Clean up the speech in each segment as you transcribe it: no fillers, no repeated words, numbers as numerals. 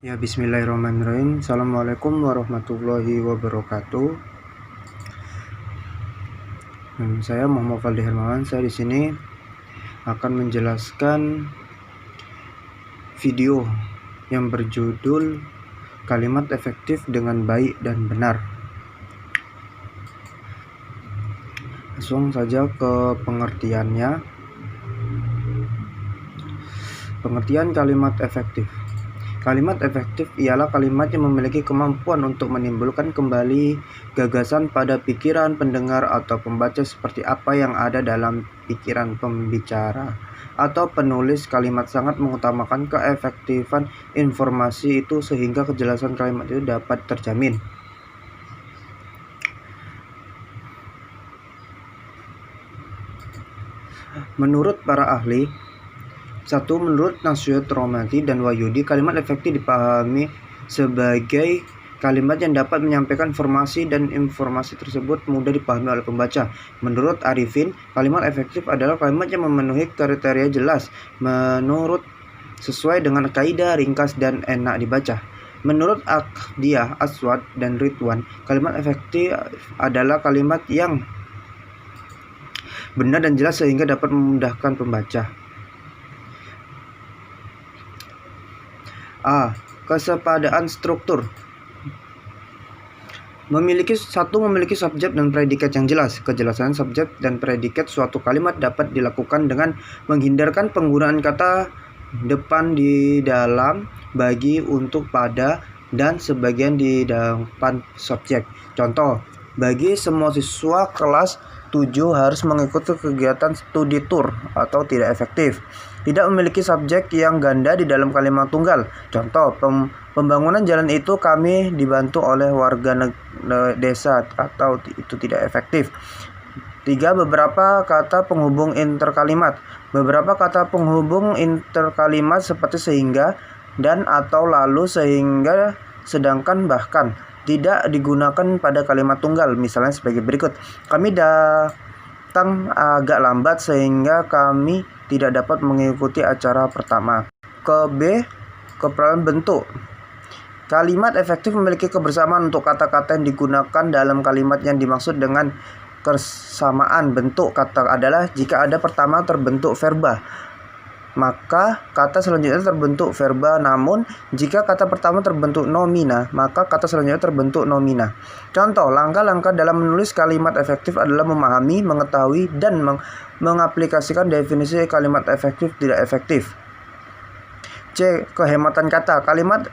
Ya, bismillahirrahmanirrahim. Assalamualaikum warahmatullahi wabarakatuh. Saya Muhammad Faldi Hermawan. Saya di sini akan menjelaskan video yang berjudul Kalimat Efektif dengan Baik dan Benar. Langsung saja ke pengertiannya. Pengertian kalimat efektif. Kalimat efektif ialah kalimat yang memiliki kemampuan untuk menimbulkan kembali gagasan pada pikiran pendengar atau pembaca seperti apa yang ada dalam pikiran pembicara atau penulis. Kalimat sangat mengutamakan keefektifan informasi itu sehingga kejelasan kalimat itu dapat terjamin. Menurut para ahli, menurut Nasution Romati dan Wahyudi, kalimat efektif dipahami sebagai kalimat yang dapat menyampaikan informasi dan informasi tersebut mudah dipahami oleh pembaca. Menurut Arifin, kalimat efektif adalah kalimat yang memenuhi kriteria jelas, sesuai dengan kaidah, ringkas, dan enak dibaca. Menurut Akhdiyah, Aswad, dan Ridwan, kalimat efektif adalah kalimat yang benar dan jelas sehingga dapat memudahkan pembaca. Kesepadaan struktur. Memiliki subjek dan predikat yang jelas. Kejelasan subjek dan predikat suatu kalimat dapat dilakukan dengan menghindarkan penggunaan kata depan di dalam, bagi, untuk, pada, dan sebagian di depan subjek. Contoh, bagi semua siswa kelas 7 harus mengikuti kegiatan studi tour atau tidak efektif. Tidak memiliki subjek yang ganda di dalam kalimat tunggal. Contoh, pembangunan jalan itu kami dibantu oleh warga desa atau itu tidak efektif. 3. Beberapa kata penghubung interkalimat. Beberapa kata penghubung interkalimat seperti sehingga, dan, atau, lalu, sehingga, sedangkan, bahkan tidak digunakan pada kalimat tunggal. Misalnya sebagai berikut: kami datang agak lambat sehingga kami tidak dapat mengikuti acara pertama. Keperan bentuk. Kalimat efektif memiliki kebersamaan untuk kata-kata yang digunakan dalam kalimat. Yang dimaksud dengan kesamaan bentuk kata adalah jika ada pertama terbentuk verba, maka kata selanjutnya terbentuk verba. Namun, jika kata pertama terbentuk nomina, maka kata selanjutnya terbentuk nomina. Contoh, langkah-langkah dalam menulis kalimat efektif adalah memahami, mengetahui, dan mengaplikasikan definisi kalimat efektif tidak efektif. C. Kehematan kata. Kalimat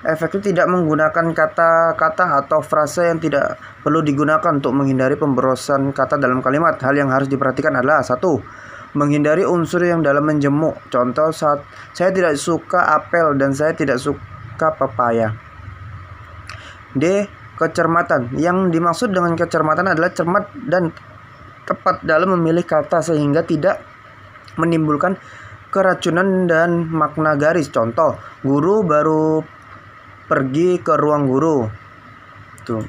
efektif tidak menggunakan kata-kata atau frase yang tidak perlu digunakan untuk menghindari pemborosan kata dalam kalimat. Hal yang harus diperhatikan adalah: 1. Menghindari unsur yang dalam menjemuk. Contoh, saya tidak suka apel dan saya tidak suka pepaya. D. Kecermatan. Yang dimaksud dengan kecermatan adalah cermat dan tepat dalam memilih kata sehingga tidak menimbulkan keracunan dan makna garis. Contoh, guru baru pergi ke ruang guru. Tuh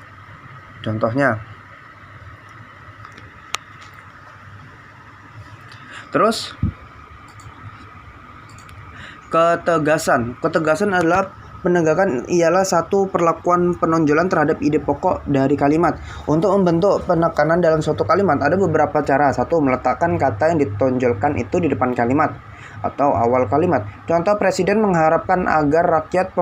contohnya. Terus, ketegasan. Ketegasan adalah penegakan, ialah satu perlakuan penonjolan terhadap ide pokok dari kalimat. Untuk membentuk penekanan dalam suatu kalimat ada beberapa cara. 1. Meletakkan kata yang ditonjolkan itu di depan kalimat atau awal kalimat. Contoh, presiden mengharapkan agar rakyat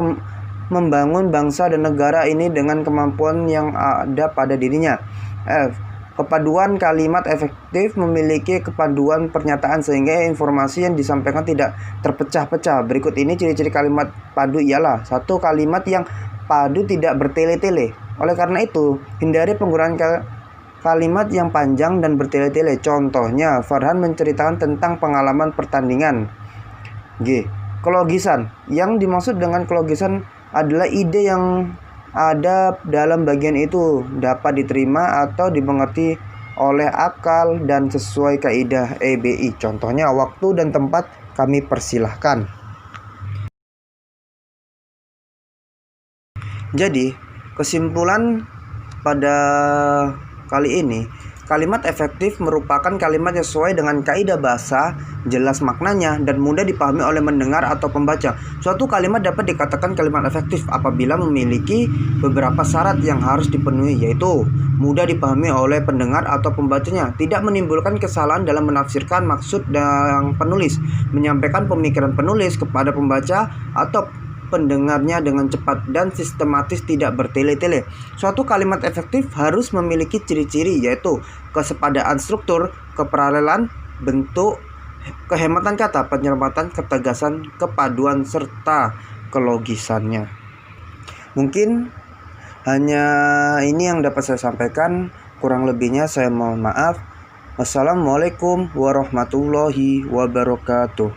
membangun bangsa dan negara ini dengan kemampuan yang ada pada dirinya. F. Kepaduan kalimat efektif memiliki kepaduan pernyataan sehingga informasi yang disampaikan tidak terpecah-pecah. Berikut ini ciri-ciri kalimat padu ialah: 1. Kalimat yang padu tidak bertele-tele. Oleh karena itu, hindari penggunaan kalimat yang panjang dan bertele-tele. Contohnya, Farhan menceritakan tentang pengalaman pertandingan. G. Kelogisan. Yang dimaksud dengan kelogisan adalah ide yang ada dalam bagian itu dapat diterima atau dimengerti oleh akal dan sesuai kaidah EBI. Contohnya, waktu dan tempat kami persilahkan. Jadi, kesimpulan pada kali ini, Kalimat efektif merupakan kalimat yang sesuai dengan kaidah bahasa, jelas maknanya, dan mudah dipahami oleh mendengar atau pembaca. Suatu kalimat dapat dikatakan kalimat efektif apabila memiliki beberapa syarat yang harus dipenuhi, yaitu mudah dipahami oleh pendengar atau pembacanya, tidak menimbulkan kesalahan dalam menafsirkan maksud dan penulis, menyampaikan pemikiran penulis kepada pembaca atau pendengarnya dengan cepat dan sistematis, tidak bertele-tele. Suatu kalimat efektif harus memiliki ciri-ciri, yaitu kesepadaan struktur, keparalelan bentuk, kehematan kata, penyelamatan, ketegasan, kepaduan, serta kelogisannya. Mungkin hanya ini yang dapat saya sampaikan, kurang lebihnya saya mohon maaf. Wassalamualaikum warahmatullahi wabarakatuh.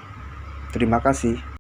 Terima kasih.